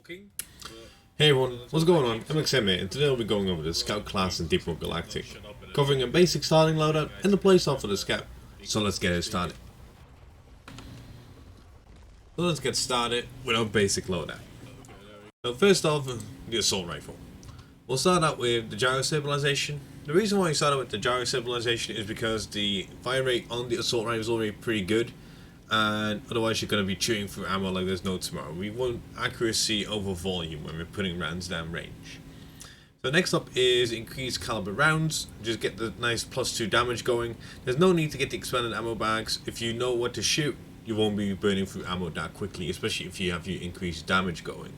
Hey everyone, what's going on? I'm XM here, and today we'll be going over the Scout class in Deep Mode Galactic, covering a basic starting loadout and the playstyle for the Scout. So let's get it started. So let's get started with our basic loadout. So first off, the assault rifle. We'll start out with the gyro stabilization. The reason why I started with the gyro stabilization is because the fire rate on the assault rifle is already pretty good, and otherwise you're going to be chewing through ammo like there's no tomorrow. We want accuracy over volume when we're putting rounds down range. So next up is increased caliber rounds. Just get the nice +2 damage going. There's no need to get the expanded ammo bags. If you know what to shoot, you won't be burning through ammo that quickly, especially if you have your increased damage going.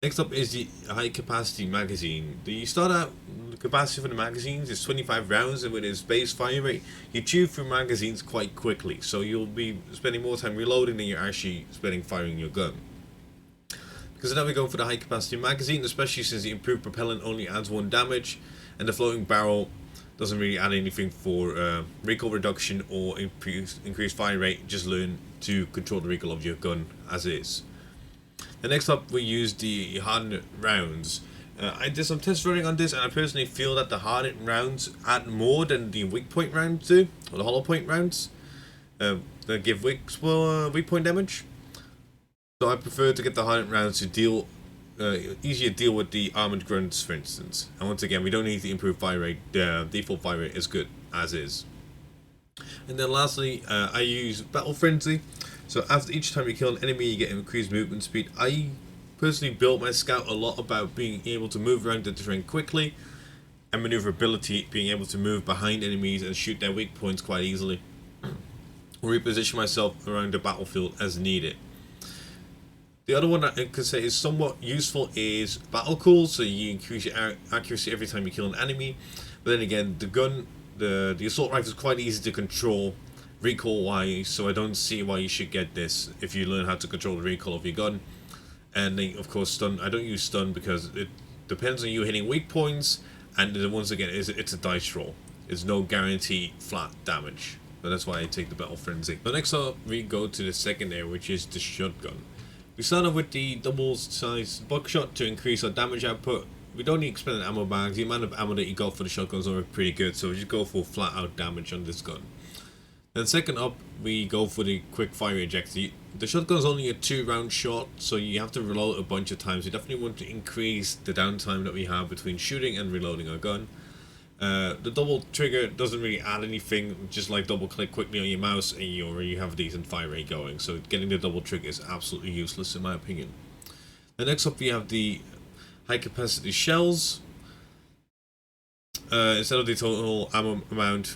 Next up is the high capacity magazine. The start out capacity for the magazines is 25 rounds, and with its base fire rate, you chew through magazines quite quickly, so you'll be spending more time reloading than you're actually spending firing your gun. Because of that, we're going for the high capacity magazine, especially since the improved propellant only adds 1 damage, and the floating barrel doesn't really add anything for recoil reduction or increased fire rate. Just learn to control the recoil of your gun as is. And next up, we use the hardened rounds. I did some test running on this, and I personally feel that the hardened rounds add more than the weak point rounds do, or the hollow point rounds. They give weak point damage. So I prefer to get the hardened rounds to deal easier deal with the armored grunts, for instance. And once again, we don't need to improve fire rate. The default fire rate is good as is. And then lastly, I use Battle Frenzy. So after each time you kill an enemy, you get increased movement speed. I personally built my scout a lot about being able to move around the terrain quickly, and maneuverability, being able to move behind enemies and shoot their weak points quite easily, or reposition myself around the battlefield as needed. The other one that I could say is somewhat useful is Battle Cool, so you increase your accuracy every time you kill an enemy. But then again, the gun, the assault rifle is quite easy to control recoil wise, so I don't see why you should get this if you learn how to control the recoil of your gun. And then of course stun, I don't use stun because it depends on you hitting weak points, and then once again it's a dice roll. It's no guarantee flat damage, so that's why I take the Battle Frenzy. So next up we go to the secondary, which is the shotgun. We start off with the double size buckshot to increase our damage output. We don't need expanded ammo bags. The amount of ammo that you got for the shotgun is already pretty good, so we just go for flat out damage on this gun. Then second up, we go for the quick fire ejector. The shotgun is only a 2-round shot, so you have to reload a bunch of times. You definitely want to increase the downtime that we have between shooting and reloading our gun. The double trigger doesn't really add anything, just like double click quickly on your mouse and you already have a decent fire rate going. So getting the double trigger is absolutely useless in my opinion. Then next up we have the high capacity shells. Instead of the total ammo amount,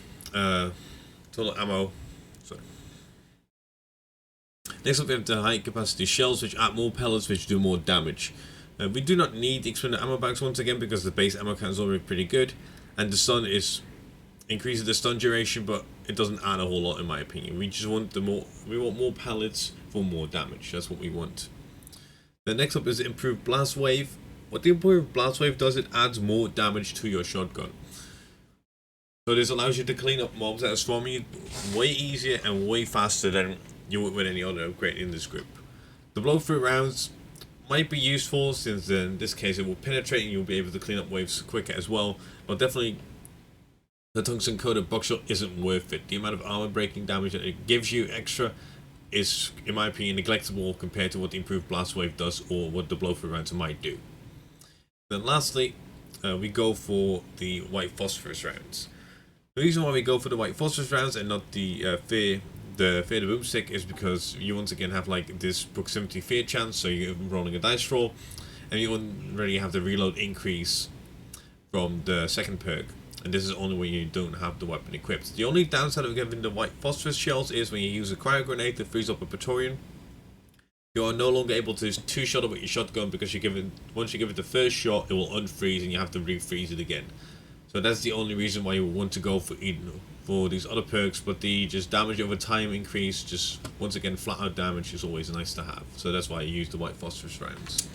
Next up we have the high capacity shells, which add more pellets, which do more damage. We do not need the expanded ammo bags once again because the base ammo count is already pretty good, and the stun increases the stun duration, but it doesn't add a whole lot in my opinion. We just want more pellets for more damage. That's what we want. Then next up is the improved blast wave. What the improved blast wave does, it adds more damage to your shotgun. So this allows you to clean up mobs that are swarming you way easier and way faster than you would with any other upgrade in this group. The blow through rounds might be useful, since in this case it will penetrate and you'll be able to clean up waves quicker as well. But definitely the tungsten coated buckshot isn't worth it. The amount of armor breaking damage that it gives you extra is, in my opinion, neglectable compared to what the improved blast wave does or what the blow through rounds might do. Then lastly, we go for the white phosphorus rounds. The reason why we go for the white phosphorus rounds and not the fear the boomstick is because you once again have like this proximity fear chance, so you're rolling a dice roll, and you already have the reload increase from the second perk, and this is only when you don't have the weapon equipped. The only downside of giving the white phosphorus shells is when you use a cryo grenade to freeze up a Praetorian, you are no longer able to two-shot it with your shotgun, because once you give it the first shot, it will unfreeze and you have to refreeze it again. So that's the only reason why you want to go for these other perks, but the just damage over time increase, just once again flat out damage, is always nice to have. So that's why I use the white phosphorus rounds.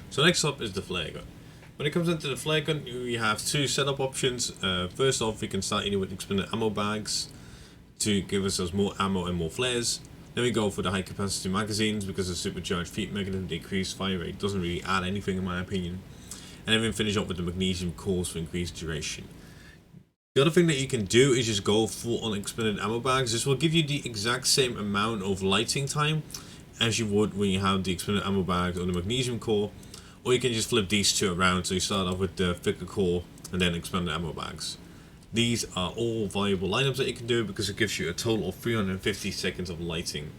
So next up is the flare gun. When it comes into the flare gun, we have 2 setup options. First off, we can start either with expanded ammo bags to give us more ammo and more flares, Then we go for the high capacity magazines because the supercharged feet mechanism decreased fire rate doesn't really add anything in my opinion. And then we finish up with the magnesium cores for increased duration. The other thing that you can do is just go full on expanded ammo bags. This will give you the exact same amount of lighting time as you would when you have the expanded ammo bag or the magnesium core, or you can just flip these two around, so you start off with the thicker core and then expanded ammo bags. These are all viable lineups that you can do because it gives you a total of 350 seconds of lighting.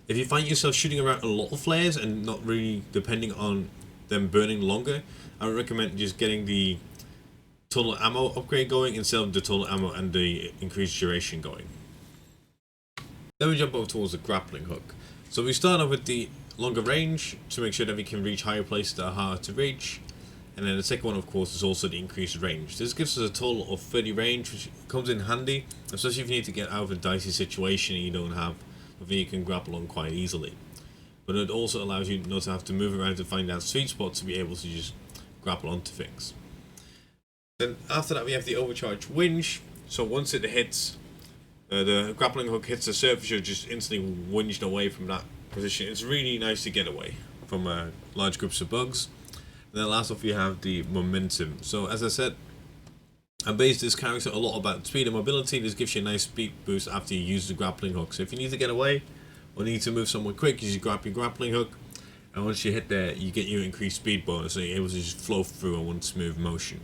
If you find yourself shooting around a lot of flares and not really depending on them burning longer, I would recommend just getting the total ammo upgrade going instead of the total ammo and the increased duration going. Then we jump over towards the grappling hook. So we start off with the longer range to make sure that we can reach higher places that are hard to reach. And then the second one, of course, is also the increased range. This gives us a total of 30 range, which comes in handy, especially if you need to get out of a dicey situation and you don't have something you can grapple on quite easily. But it also allows you not to have to move around to find that sweet spot to be able to just grapple onto things. Then after that we have the overcharged winch. So once it hits, the grappling hook hits the surface, you're just instantly winged away from that position. It's really nice to get away from large groups of bugs. And then last off we have the momentum. So as I said, I based this character a lot about speed and mobility. This gives you a nice speed boost after you use the grappling hook. So if you need to get away or need to move somewhere quick, you just grab your grappling hook, and once you hit there you get your increased speed bonus, so you're able to just flow through in one smooth motion.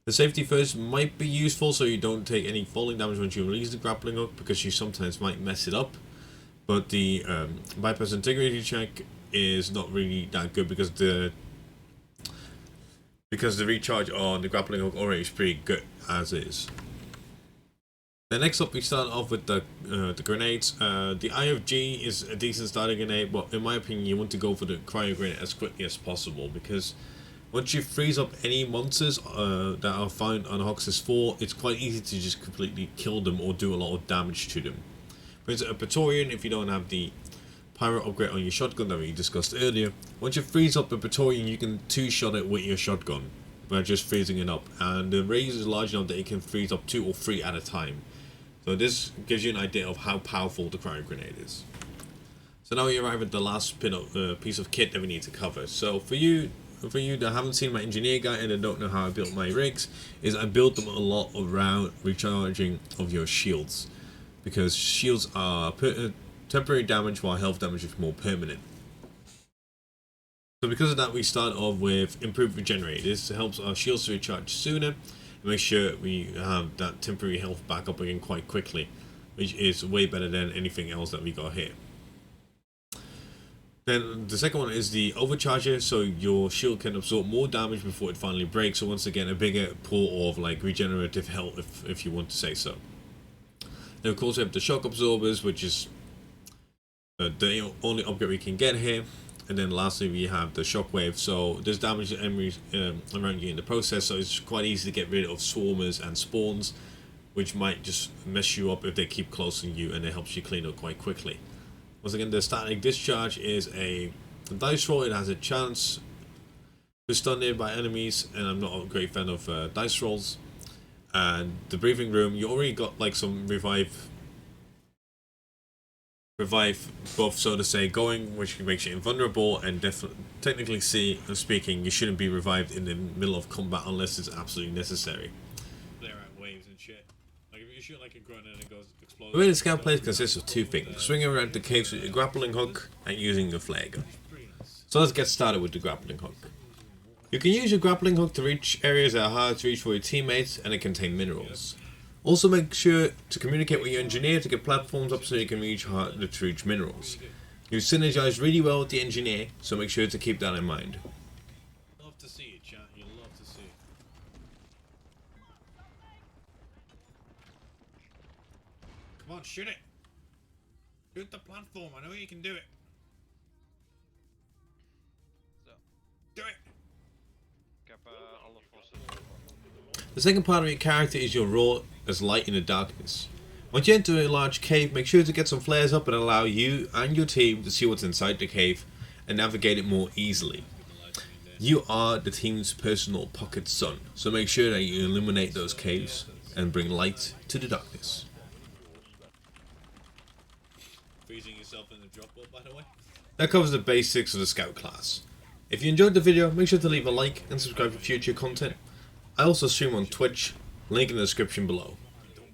The safety first might be useful so you don't take any falling damage once you release the grappling hook, because you sometimes might mess it up. But the bypass integrity check is not really that good because the recharge on the grappling hook already is pretty good as is. Then next up we start off with the grenades. The IFG is a decent starting grenade, but in my opinion you want to go for the cryo grenade as quickly as possible, because once you freeze up any monsters that are found on Hox's 4, it's quite easy to just completely kill them or do a lot of damage to them. For instance, a Praetorian, if you don't have the pyro upgrade on your shotgun that we discussed earlier, once you freeze up a Praetorian you can two-shot it with your shotgun by just freezing it up, and the range is large enough that you can freeze up 2 or 3 at a time. So this gives you an idea of how powerful the cryo grenade is. So now we arrive at the last piece of kit that we need to cover. So for you that haven't seen my engineer guide and don't know how I built my rigs, is I built them a lot around recharging of your shields, because shields are temporary damage while health damage is more permanent. So because of that we start off with improved regenerate. This helps our shields to recharge sooner and make sure we have that temporary health back up again quite quickly, which is way better than anything else that we got here. Then the second one is the overcharger, so your shield can absorb more damage before it finally breaks. So once again, a bigger pool of like regenerative health, if you want to say so. Then of course we have the shock absorbers, which is the only upgrade we can get here. And then lastly we have the shockwave, so there's damage to enemies around you in the process, so it's quite easy to get rid of swarmers and spawns, which might just mess you up if they keep close to you, and it helps you clean up quite quickly. Once again, the static discharge is a dice roll. It has a chance to stun nearby enemies, and I'm not a great fan of dice rolls. And the breathing room, you already got like some revive buff, so to say, going, which makes you invulnerable, and technically speaking, you shouldn't be revived in the middle of combat unless it's absolutely necessary. Flare out waves and shit. Like if you shoot like a grunt and it goes explodes. The way the scout plays consists of 2 things: swinging around the caves with your grappling hook and using your flare gun. So let's get started with the grappling hook. You can use your grappling hook to reach areas that are hard to reach for your teammates and that contain minerals. Also make sure to communicate with your engineer to get platforms up so you can reach harder to reach minerals. You synergize really well with the engineer, so make sure to keep that in mind. Love to see it, chat. You'll love to see it. Come on, shoot it. Shoot the platform. I know you can do it. Do it. The second part of your character is your role as light in the darkness. Once you enter a large cave, make sure to get some flares up and allow you and your team to see what's inside the cave and navigate it more easily. You are the team's personal pocket sun, so make sure that you illuminate those caves and bring light to the darkness. Freezing is That covers the basics of the Scout class. If you enjoyed the video, make sure to leave a like and subscribe for future content. I also stream on Twitch, link in the description below.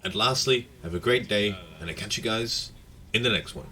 And lastly, have a great day, and I'll catch you guys in the next one.